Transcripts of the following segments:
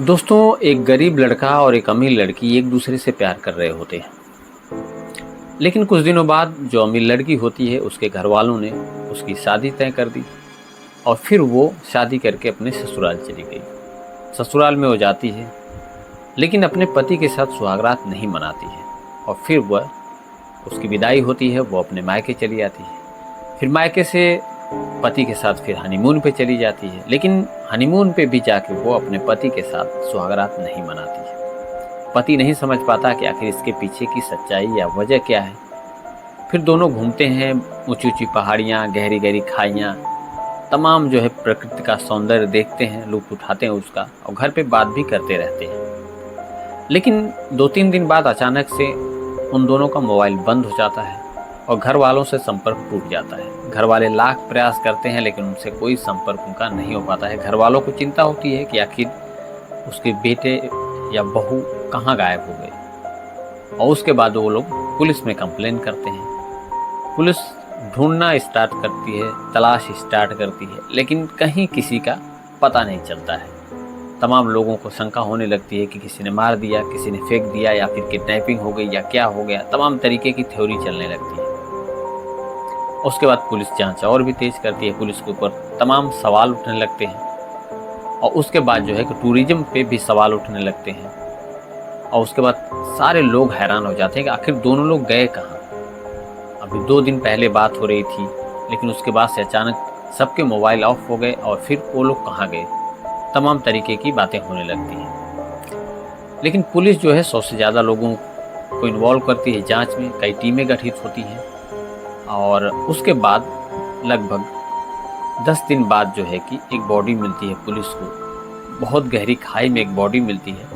दोस्तों, एक गरीब लड़का और एक अमीर लड़की एक दूसरे से प्यार कर रहे होते हैं। लेकिन कुछ दिनों बाद जो अमीर लड़की होती है उसके घर वालों ने उसकी शादी तय कर दी और फिर वो शादी करके अपने ससुराल चली गई। ससुराल में वो जाती है लेकिन अपने पति के साथ सुहागरात नहीं मनाती है और फिर वह उसकी विदाई होती है, वो अपने मायके चली जाती है। फिर मायके से पति के साथ फिर हनीमून पे चली जाती है, लेकिन हनीमून पे भी जाके वो अपने पति के साथ सुहागरात नहीं मनाती है। पति नहीं समझ पाता कि आखिर इसके पीछे की सच्चाई या वजह क्या है। फिर दोनों घूमते हैं, ऊंची ऊंची पहाड़ियाँ, गहरी गहरी खाइयाँ, तमाम जो है प्रकृति का सौंदर्य देखते हैं, लुत्फ उठाते हैं उसका और घर पे बात भी करते रहते हैं। लेकिन 2-3 दिन बाद अचानक से उन दोनों का मोबाइल बंद हो जाता है और घर वालों से संपर्क टूट जाता है। घर वाले लाख प्रयास करते हैं लेकिन उनसे कोई संपर्क उनका नहीं हो पाता है। घर वालों को चिंता होती है कि आखिर उसके बेटे या बहू कहाँ गायब हो गए और उसके बाद वो लोग पुलिस में कंप्लेन करते हैं। पुलिस ढूंढना स्टार्ट करती है, तलाश स्टार्ट करती है, लेकिन कहीं किसी का पता नहीं चलता है। तमाम लोगों को शंका होने लगती है कि किसी ने मार दिया, किसी ने फेंक दिया या फिर किडनैपिंग हो गई या क्या हो गया। तमाम तरीके की थ्योरी चलने लगती है। उसके बाद पुलिस जांच और भी तेज करती है, पुलिस के ऊपर तमाम सवाल उठने लगते हैं और उसके बाद जो है कि टूरिज्म पे भी सवाल उठने लगते हैं और उसके बाद सारे लोग हैरान हो जाते हैं कि आखिर दोनों लोग गए कहाँ। अभी 2 दिन पहले बात हो रही थी लेकिन उसके बाद से अचानक सबके मोबाइल ऑफ हो गए और फिर वो लोग कहाँ गए। तमाम तरीके की बातें होने लगती हैं। लेकिन पुलिस जो है 100 से ज़्यादा लोगों को इन्वॉल्व करती है जांच में, कई टीमें गठित होती हैं और उसके बाद लगभग 10 दिन बाद जो है कि एक बॉडी मिलती है पुलिस को। बहुत गहरी खाई में एक बॉडी मिलती है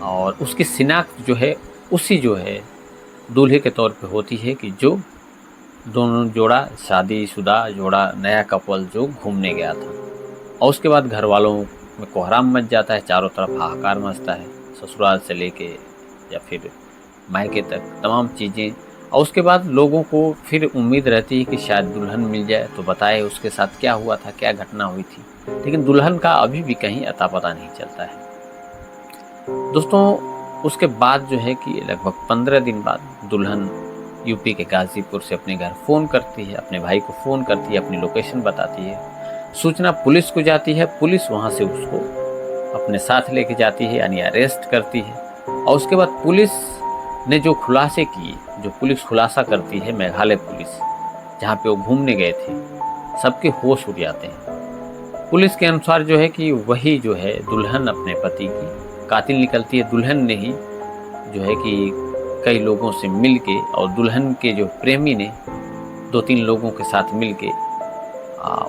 और उसकी शिनाख्त जो है उसी जो है दूल्हे के तौर पे होती है कि जो दोनों जोड़ा, शादीशुदा जोड़ा, नया कपल जो घूमने गया था। और उसके बाद घर वालों में कोहराम मच जाता है, चारों तरफ हाहाकार मचता है, ससुराल से लेके या फिर मायके तक तमाम चीज़ें। और उसके बाद लोगों को फिर उम्मीद रहती है कि शायद दुल्हन मिल जाए तो बताए उसके साथ क्या हुआ था, क्या घटना हुई थी। लेकिन दुल्हन का अभी भी कहीं अता पता नहीं चलता है। दोस्तों, उसके बाद जो है कि लगभग 15 दिन बाद दुल्हन यूपी के गाजीपुर से अपने घर फ़ोन करती है, अपने भाई को फ़ोन करती है, अपनी लोकेशन बताती है। सूचना पुलिस को जाती है, पुलिस वहाँ से उसको अपने साथ लेके जाती है यानी अरेस्ट करती है। और उसके बाद पुलिस ने जो खुलासे किए, जो पुलिस खुलासा करती है, मेघालय पुलिस जहाँ पे वो घूमने गए थे, सबके होश उड़ जाते हैं। पुलिस के अनुसार जो है कि वही जो है दुल्हन अपने पति की कातिल निकलती है। दुल्हन ने ही जो है कि कई लोगों से मिल के और दुल्हन के जो प्रेमी ने 2-3 लोगों के साथ मिल के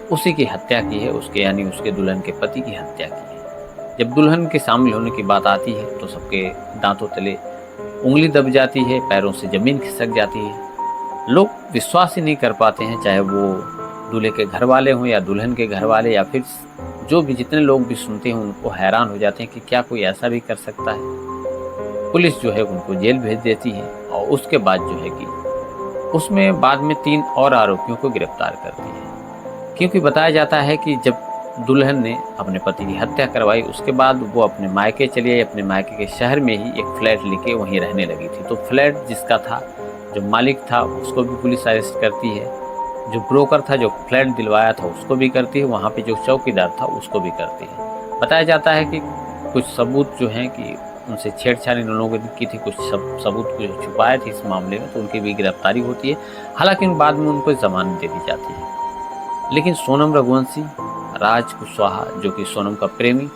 उसी की हत्या की है, उसके यानी उसके दुल्हन के पति की हत्या की है। जब दुल्हन के शामिल होने की बात आती है तो सबके दांतों तले उंगली दब जाती है, पैरों से ज़मीन खिसक जाती है। लोग विश्वास ही नहीं कर पाते हैं, चाहे वो दूल्हे के घर वाले हों या दुल्हन के घर वाले या फिर जो भी जितने लोग भी सुनते हैं उनको हैरान हो जाते हैं कि क्या कोई ऐसा भी कर सकता है। पुलिस जो है उनको जेल भेज देती है और उसके बाद जो है कि उसमें बाद में 3 और आरोपियों को गिरफ्तार करती है। क्योंकि बताया जाता है कि जब दुल्हन ने अपने पति की हत्या करवाई उसके बाद वो अपने मायके चली आई, अपने मायके के शहर में ही एक फ्लैट लेके वहीं रहने लगी थी। तो फ्लैट जिसका था, जो मालिक था, उसको भी पुलिस अरेस्ट करती है। जो ब्रोकर था, जो फ्लैट दिलवाया था, उसको भी करती है। वहाँ पे जो चौकीदार था उसको भी करती है। बताया जाता है कि कुछ सबूत जो हैं कि उनसे छेड़छाड़ इन लोगों ने की थी, कुछ सबूत को छुपाए थे इस मामले में, तो उनकी भी गिरफ्तारी होती है। हालांकि बाद में उनको जमानत दे दी जाती है। लेकिन सोनम रघुवंशी, राज कुशवाहा जो कि सोनम का प्रेमी,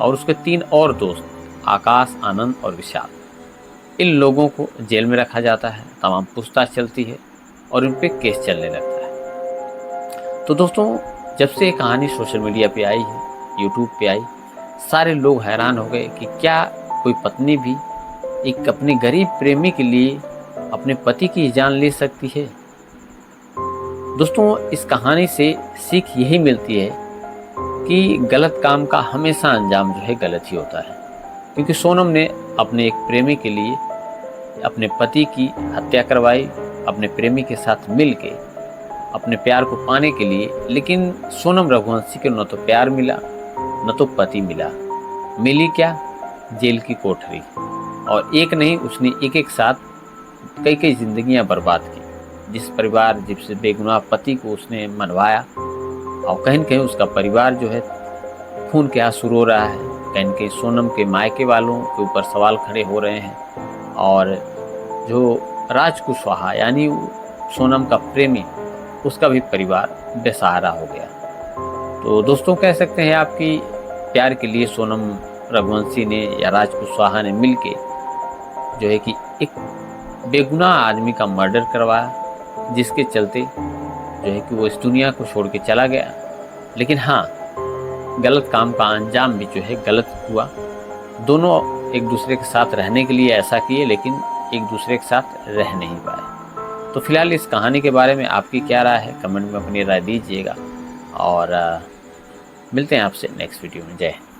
और उसके 3 और दोस्त आकाश, आनंद और विशाल, इन लोगों को जेल में रखा जाता है। तमाम पूछताछ चलती है और उन पर केस चलने लगता है। तो दोस्तों, जब से ये कहानी सोशल मीडिया पे आई है, यूट्यूब पे आई, सारे लोग हैरान हो गए कि क्या कोई पत्नी भी एक अपने गरीब प्रेमी के लिए अपने पति की जान ले सकती है। दोस्तों, इस कहानी से सीख यही मिलती है कि गलत काम का हमेशा अंजाम जो है गलत ही होता है। क्योंकि सोनम ने अपने एक प्रेमी के लिए अपने पति की हत्या करवाई, अपने प्रेमी के साथ मिल के अपने प्यार को पाने के लिए, लेकिन सोनम रघुवंशी को न तो प्यार मिला न तो पति मिला। मिली क्या? जेल की कोठरी। और एक नहीं, उसने एक एक साथ कई कई जिंदगियां बर्बाद की। जिस परिवार, जिस बेगुनाह पति को उसने मनवाया, और कहीं न कहीं उसका परिवार जो है खून के आंसू रो रहा है। कहीं न कहीं सोनम के मायके वालों के ऊपर सवाल खड़े हो रहे हैं, और जो राज कुशवाहा यानी सोनम का प्रेमी, उसका भी परिवार बेसहारा हो गया। तो दोस्तों, कह सकते हैं आपकी प्यार के लिए सोनम रघुवंशी ने या राज कुशवाहा ने मिलके जो है कि एक बेगुनाह आदमी का मर्डर करवाया, जिसके चलते जो है कि वो इस दुनिया को छोड़ के चला गया। लेकिन हाँ, गलत काम का अंजाम भी जो है गलत हुआ। दोनों एक दूसरे के साथ रहने के लिए ऐसा किए, लेकिन एक दूसरे के साथ रह नहीं पाए। तो फिलहाल इस कहानी के बारे में आपकी क्या राय है, कमेंट में अपनी राय दीजिएगा, और मिलते हैं आपसे नेक्स्ट वीडियो में। जय हिंद।